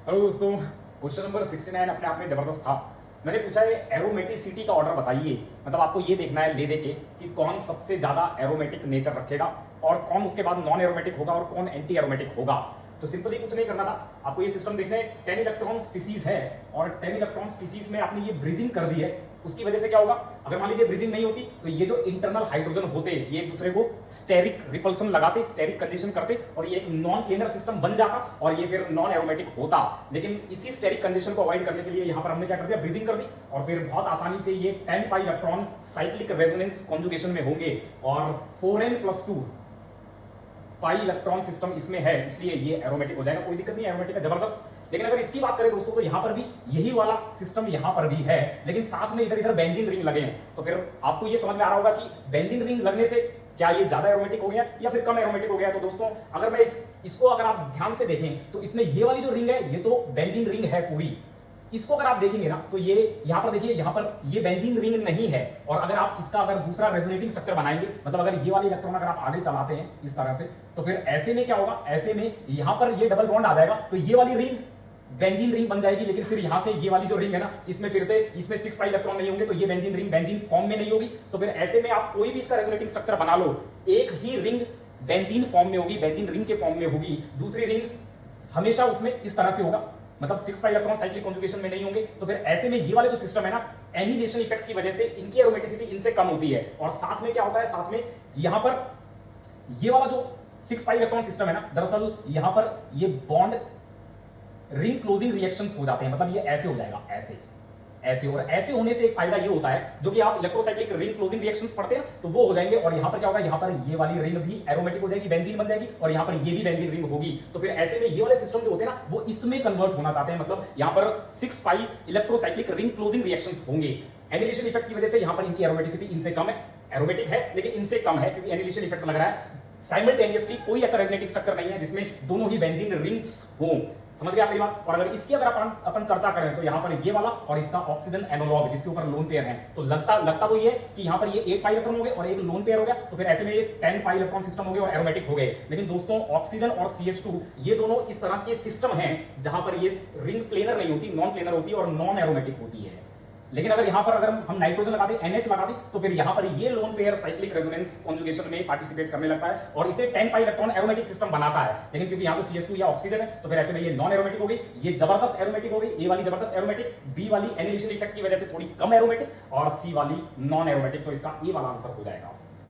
Hello दोस्तों, question number 69 अपने आप में जबरदस्त था। मैंने पूछा है एरोमेटिसिटी का ऑर्डर बताइए। मतलब आपको ये देखना है ले दे के कि कौन सबसे ज्यादा एरोमेटिक नेचर रखेगा और कौन उसके बाद नॉन एरोमेटिक होगा और कौन एंटी एरोमेटिक होगा। तो सिंपली कुछ नहीं करना था, आपको ये सिस्टम देखना है। 10 इलेक्ट्रॉन स्पीसीज है और 10 इलेक्ट्रॉन स्पीसीज में आपने ये ब्रिजिंग कर दी है। उसकी वजह से क्या होगा, अगर मान लीजिए ब्रिजिंग नहीं होती तो ये जो इंटरनल हाइड्रोजन होते ये एक दूसरे को स्टेरिक रिपल्सन लगाते, स्टेरिक कंजेशन करते और ये एक नॉन प्लेनर सिस्टम बन जाता और ये फिर नॉन एरोमेटिक होता। लेकिन इसी स्टेरिक कंजेशन को अवॉइड करने के लिए यहां पर हमने क्या कर दिया, ब्रिजिंग कर दी और फिर बहुत आसानी से ये 10 pi electron cyclic resonance conjugation में होंगे और 4n+2 पाई इलेक्ट्रॉन सिस्टम इसमें है, इसलिए ये एरोमेटिक हो जाएगा। कोई दिक्कत नहीं, एरोमेटिक है, जबरदस्त। लेकिन अगर इसकी बात करें दोस्तों तो यहां पर भी यही वाला सिस्टम यहां पर भी है, लेकिन साथ में इधर इधर बेंजीन रिंग लगे हैं। तो फिर आपको ये समझ में आ रहा होगा कि बेंजीन रिंग लगने से क्या ये ज्यादा एरोमेटिक हो गया या फिर कम एरोमेटिक हो गया। तो दोस्तों अगर मैं इसको अगर आप ध्यान से देखें तो इसमें ये वाली जो रिंग है ये तो बेंजीन रिंग है पूरी। इसको अगर आप देखेंगे ना तो ये यहां पर देखिए, यहां पर ये बेंजीन रिंग नहीं है। और अगर आप इसका अगर दूसरा रेजोनेटिंग स्ट्रक्चर बनाएंगे, मतलब अगर ये वाले इलेक्ट्रॉन अगर आप आगे चलाते हैं इस तरह से, तो फिर ऐसे में क्या होगा, ऐसे में यहां पर ये डबल बॉन्ड आ जाएगा तो ये वाली रिंग बेंजीन रिंग बन जाएगी। लेकिन फिर यहां से ये वाली जो रिंग है ना, इसमें फिर से इसमें 6 पाई इलेक्ट्रॉन नहीं होंगे तो ये बेंजीन रिंग बेंजीन फॉर्म में नहीं होगी। तो फिर ऐसे में आप कोई भी इसका रेजोनेटिंग स्ट्रक्चर बना लो, एक ही रिंग बेंजीन फॉर्म में होगी, बेंजीन रिंग के फॉर्म में होगी, दूसरी रिंग हमेशा उसमें इस तरह से होगा, मतलब 6 पाई इलेक्ट्रॉन साइक्लिक कॉन्जुगेशन में नहीं होंगे। तो फिर ऐसे में ये वाले जो सिस्टम है ना, एनिहिलेशन इफेक्ट की वजह से इनकी एरोमेटिसिटी इनसे कम होती है। और साथ में क्या होता है, साथ में यहां पर ये वाला जो 6 पाई इलेक्ट्रॉन सिस्टम है ना, दरअसल यहां पर ये बॉन्ड रिंग क्लोजिंग रिएक्शंस हो जाते हैं। मतलब ये ऐसे हो जाएगा, ऐसे ऐसे। और ऐसे होने से एक फायदा ये होता है, जो कि आप इलेक्ट्रोसाइक्लिक रिंग क्लोजिंग रिएक्शंस पढ़ते हैं तो वो हो जाएंगे। और यहां पर क्या होगा, यहां पर ये वाली रिंग भी एरोमेटिक हो जाएगी, बेंजीन बन जाएगी, और यहां पर ये भी बेंजीन रिंग होगी। तो फिर ऐसे में ये वाले सिस्टम जो होते हैं ना, वो इसमें कन्वर्ट होना चाहते हैं। मतलब यहां पर 6 पाई इलेक्ट्रोसाइक्लिक रिंग क्लोजिंग रिएक्शंस होंगे। एनिहिलेशन इफेक्ट की वजह से यहां पर इनकी एरोमेटिसिटी इनसे कम है, एरोमेटिक है लेकिन इनसे कम है, क्योंकि एनिहिलेशन इफेक्ट लग रहा है। साइमल्टेनियसली कोई ऐसा रेजोनेटिंग स्ट्रक्चर नहीं है जिसमें दोनों ही बेंजीन रिंग्स हो। समझ गए आप मेरी बात। और अगर इसकी अगर अपन चर्चा करें तो यहां पर ये वाला और इसका ऑक्सीजन एनालॉग जिसके ऊपर लोन पेयर है, तो लगता तो ये कि यहां पर ये 8 पाई इलेक्ट्रॉन हो गए और एक लोन पेयर हो गया, तो फिर ऐसे में ये 10 पाई इलेक्ट्रॉन सिस्टम हो गए और एरोमेटिक हो गए। लेकिन दोस्तों ऑक्सीजन और CH2 ये दोनों इस तरह के सिस्टम हैं जहां पर ये रिंग प्लेनर नहीं होती, नॉन प्लेनर होती है और नॉन एरोमेटिक होती है। लेकिन अगर यहां पर अगर हम नाइट्रोजन लगा दें, NH लगा दें, तो फिर यहां पर ये lone pair cyclic resonance conjugation में पार्टिसिपेट करने लगता है और इसे 10 पाई इलेक्ट्रॉन एरोमेटिक सिस्टम बनाता है। लेकिन क्योंकि यहां तो CH2 या ऑक्सीजन है तो फिर ऐसे में ये नॉन एरोमेटिक हो गई, ये जबरदस्त एरोमेटिक हो गई। ए वाली जबरदस्त एरोमेटिक, बी वाली एनिहिलेशन इफेक्ट की वजह से थोड़ी कम एरोमेटिक और सी वाली नॉन एरोमेटिक। तो इसका ए वाला आंसर हो जाएगा।